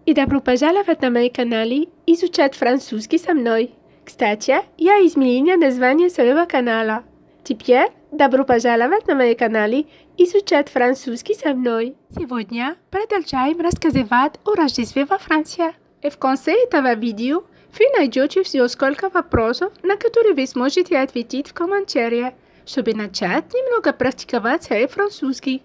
и добро пожаловать на мои каналы изучать французский со мной. Кстати, я изменила название своего канала. Теперь добро пожаловать на мои каналы изучать французский со мной. Сегодня продолжаем рассказывать о Рождестве во Франции. И в конце этого видео вы найдете все сколько вопросов, на которые вы сможете ответить в комментариях, чтобы начать немного практиковать свой французский.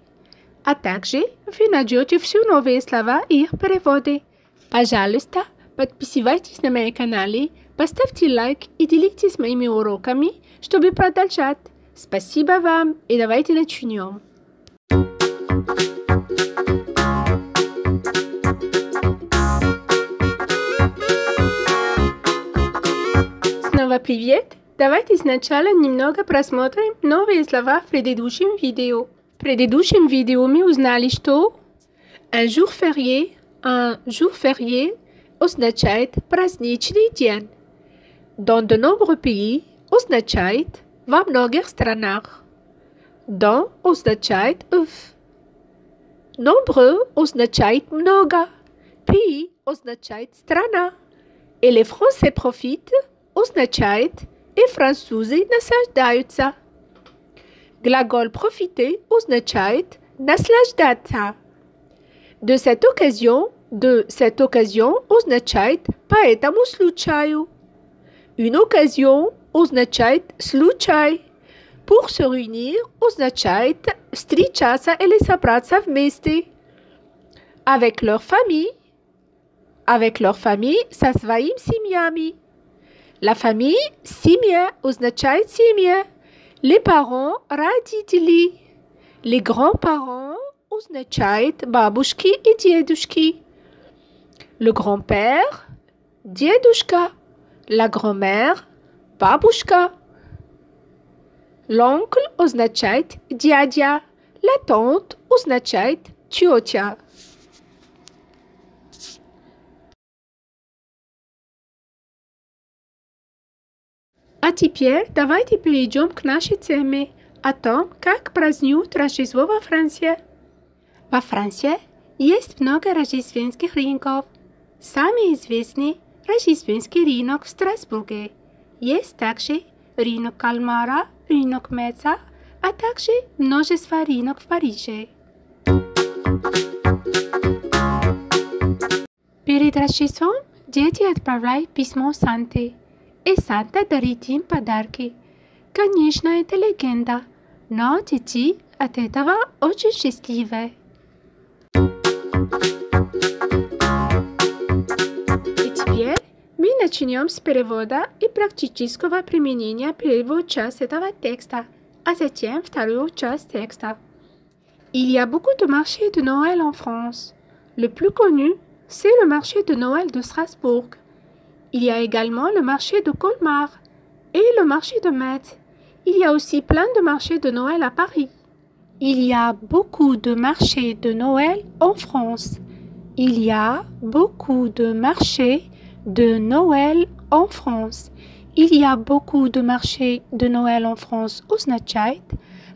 А также вы найдете все новые слова и их переводы. Пожалуйста, подписывайтесь на мои каналы, поставьте лайк и делитесь моими уроками, чтобы продолжать. Спасибо вам и давайте начнем. Снова привет! Давайте сначала немного просмотрим новые слова в предыдущем видео. В предыдущем видео мы узнали, что un jour férié означает праздничный день. Dans de nombreux pays означает во многих странах. Dans означает в. Nombreux означает много. Pays означает страна. Et les Français profitent означает и французы наслаждаются. Глагол profiter означает наслаждаться. De cette occasion означает по этому случаю. Une occasion означает случай. Pour se réunir означает встречаться или собраться вместе. Avec leur famille со своими семьями. La famille семья означает семья. Les parents родители. Les grands-parents означает бабушки и дедушки. Le grand-père дедушка. La grand-mère бабушка. L'oncle означает дядя. La tante означает тетя. А теперь давайте перейдем к нашей теме о том, как празднуют Рождество во Франции. Во Франции есть много рождественских рынков. Самый известный рождественский рынок в Страсбурге. Есть также рынок Кальмара, рынок Меца, а также множество рынок в Париже. Перед Рождеством дети отправляют письмо Санте, и Санта дарит им подарки. Конечно, это легенда, но дети от этого очень счастливы. И теперь мы начнем с перевода и практического применения первую часть этого текста, а затем вторую часть текста. Il y a beaucoup de marchés de Noël en France. Le plus connu, c'est le marché de Noël de Strasbourg. Il y a également le marché de Colmar et le marché de Metz. Il y a aussi plein de marchés de Noël à Paris. Il y a beaucoup de marchés de Noël en France. Il y a beaucoup de marchés de Noël en France. Il y a beaucoup de marchés de Noël en France означает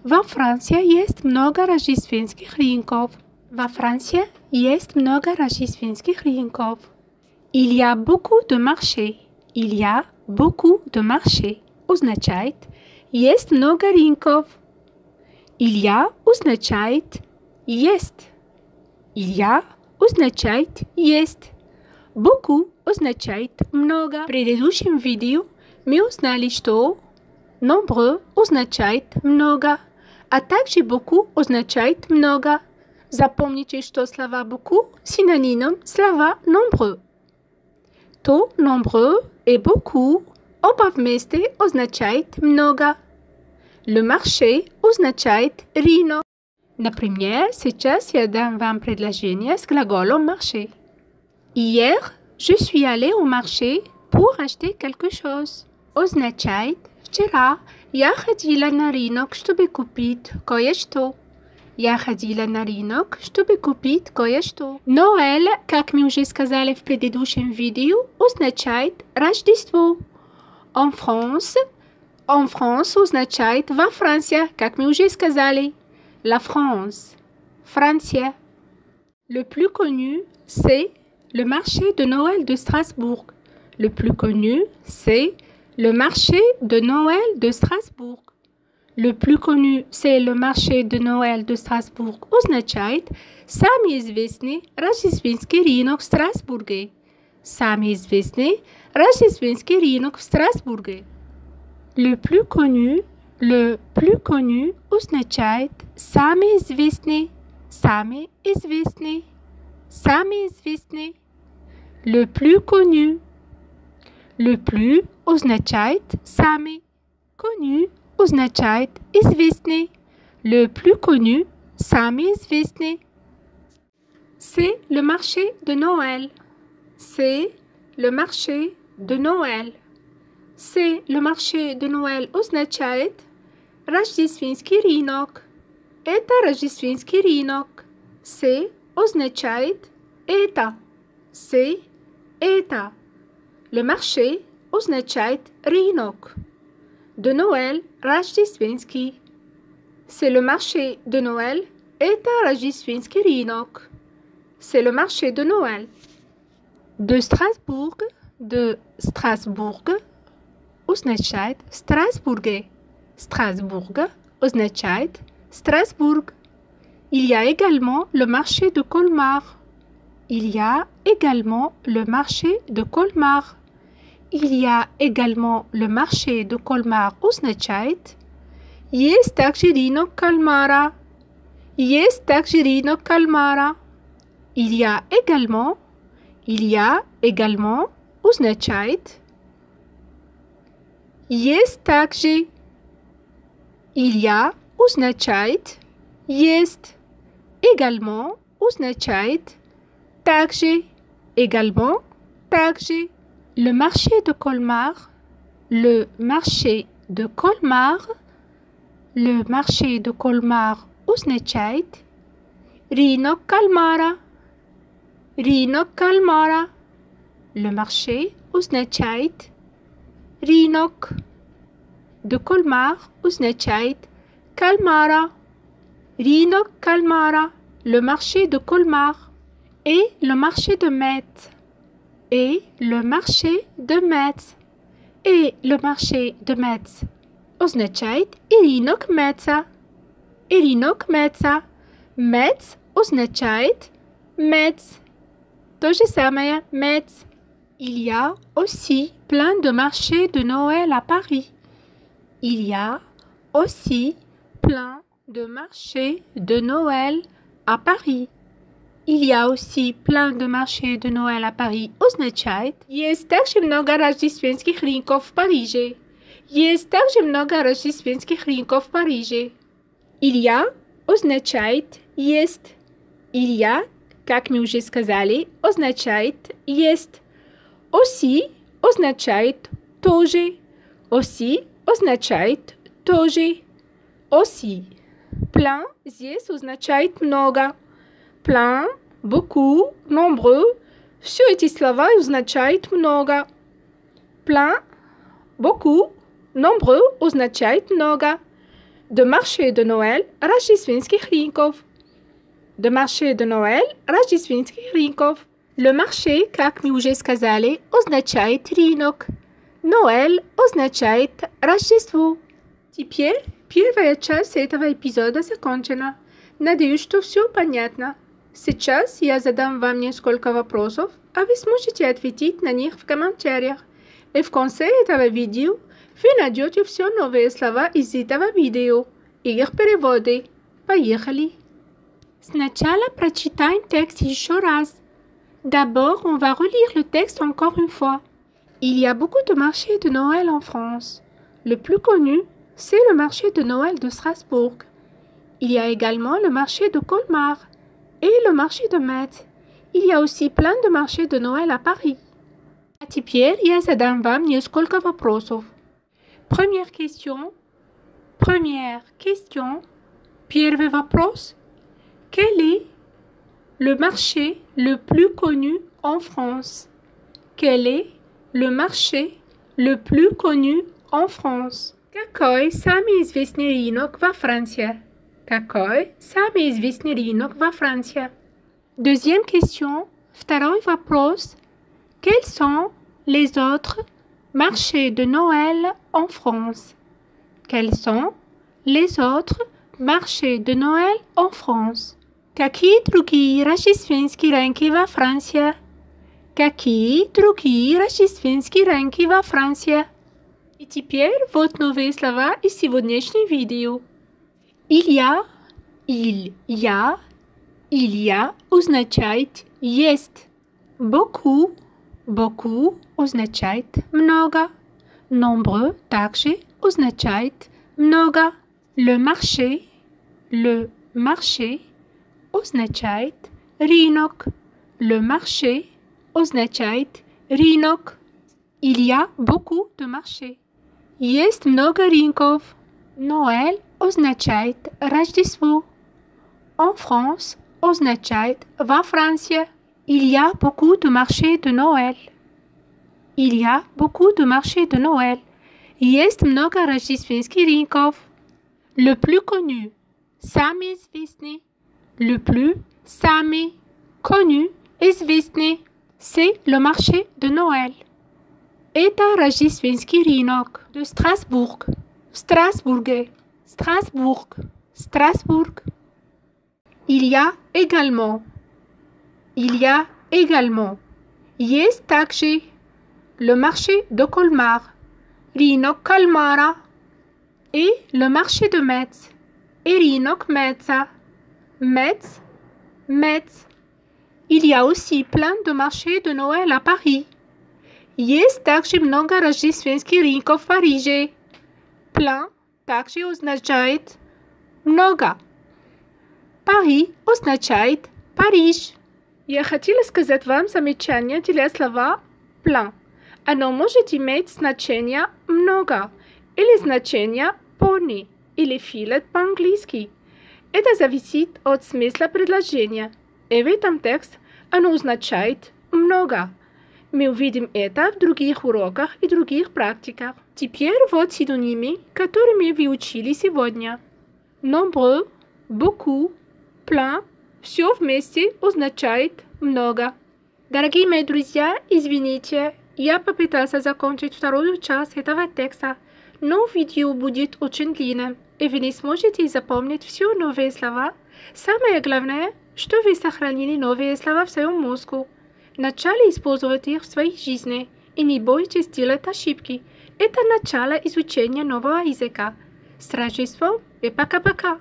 во Франции есть много рождественских рынков. Во Франции есть много рождественских рынков. Il y a beaucoup de marchés. Il y a beaucoup de marchés означает есть много рынков. Il y a означает есть. Il y a означает есть. Beaucoup означает много. В предыдущем видео мы узнали, что nombreux означает много, а также beaucoup означает много. Запомните, что слова beaucoup синоним слова nombreux. То nombreux и beaucoup оба вместе означает много. Le marché означает рынок. Например, сейчас я дам вам предложение с глаголом marché. Hier, je suis allé au marché pour acheter quelque chose. Означает вчера я ходила на рынок, чтобы купить кое-что. Я ходила на рынок, чтобы купить кое-что. Noël, как мы уже сказали в предыдущем видео, означает Рождество. En France означает во Франции, как мы уже сказали. La France. Франция. Le plus connu, c'est le marché de Noël de Strasbourg. Le plus connu, c'est le marché de Noël de Strasbourg. Le plus connu, c'est le marché de Noël de Strasbourg. Означает самый известный рождественский рынок в Страсбурге. Самый известный рождественский рынок в Страсбурге. Le plus connu означает самый известный, самый известный, самый известный. Le plus connu означает самый, connu означает известный. Le plus connu, самый известный. C'est le marché de Noël. C'est le marché de Noël. C'est le marché de Noël означает рождественский рынок. Это рождественский рынок. C'est означает это. C'est это. Le marché означает рынок. De Noël рождественский. C'est le marché de Noël. Это рождественский рынок. C'est le marché de Noël. De Strasbourg означает Страсбурге. Strasbourg означает Strasbourg. Il y a également le marché de Colmar. Il y a également le marché de Colmar. Il y a également le marché de Colmar означает есть также рынок Кальмара. Есть также рынок Кальмара. Il y a également означает есть также. Il y a означает есть. Également означает также. Également также. Le marché de Colmar. Le marché de Colmar. Le marché de Colmar означает рынок Кальмара. Рынок Кальмара. Le marché означает рынок. De Colmar означает Кальмара. Рынок Кальмара. Le marché de Colmar. Et le marché de Metz. Et le marché de Metz. Et le marché de Metz означает рынок Метца. Рынок Метца. Metz означает Metz. То же самое Metz. Il y a aussi plein de marchés de Noël à Paris. Il y a aussi plein de marchés de Noël à Paris. Il y a aussi plein de marchés de Noël à Paris. Означает есть также много рождественских рынков в Париже. Есть также много рождественских рынков в Париже. Il y a означает есть. Il y a, как мы уже сказали, означает есть. Aussi означает тоже. Aussi означает тоже. Aussi. Plein здесь означает много. Plein, beaucoup, nombreux. Все эти слова означают много. Plein, beaucoup, nombreux означает много. De marché de Noël рождественских рынков. De marché de Noël рождественских рынков. Le marché, как мы уже сказали, означает рынок. Noël означает Рождество. Теперь первая часть этого эпизода закончена. Надеюсь, что все понятно. Сейчас я задам вам несколько вопросов, а вы сможете ответить на них в комментариях. И в конце этого видео вы найдете все новые слова из этого видео и их переводы. Поехали! Сначала прочитаем текст еще раз. D'abord, on va relire le texte encore une fois. Il y a beaucoup de marchés de Noël en France. Le plus connu, c'est le marché de Noël de Strasbourg. Il y a également le marché de Colmar et le marché de Metz. Il y a aussi plein de marchés de Noël à Paris. А теперь я задам вам несколько вопросов. Première question. Первый вопрос. Quel est le marché le plus connu en France? Quel est le marché le plus connu en France? Какой самый известный рынок во Франции? Какой самый известный рынок во Франции? Deuxième question. Второй вопрос. Quels sont les autres marchés de Noël en France? Quels sont les autres marchés de Noël en France? Какие другие рождественские рынки во Франции? Какие другие рождественские рынки во Франции? И теперь вот новые слова из сегодняшнего видео. Il y a означает есть. Beaucoup означает много. Nombreux также означает много. Le marché означает рынок. Le marché означает рынок. Il y a beaucoup de marchés. Есть много рынков. Noël означает Рождество. En France означает во Франции. Il y a beaucoup de marchés de Noël. Il y a beaucoup de marchés de Noël. Есть много рождественских рынков. Le plus connu, самый известный. Le plus, самый, connu, известный. C'est le marché de Noël. Это рождественский рынок de Strasbourg. В Страсбурге. Strasbourg. Il y a également. Есть также le marché de Colmar, рынок Кальмара, et le marché de Metz, et рынок Метца. Metz. Il y a aussi plein de marchés de Noël à Paris. Есть также много рождественских рынков в Париже. Plein также означает много. Paris означает Париж. Я хотела сказать вам замечание для слова plein. Оно может иметь значение много или значение pony или филет по-английски. Это зависит от смысла предложения. И в этом тексте оно означает много. Мы увидим это в других уроках и других практиках. Теперь вот синонимы, которые мы выучили сегодня. Nombreux, beaucoup, plein, все вместе означает много. Дорогие мои друзья, извините, я попытался закончить вторую часть этого текста, но видео будет очень длинным, и вы не сможете запомнить все новые слова. Самое главное, что вы сохранили новые слова в своем мозгу. Начали использовать их в своей жизни и не бойтесь делать ошибки. Это начало изучения нового языка. С Рождеством и пока-пока!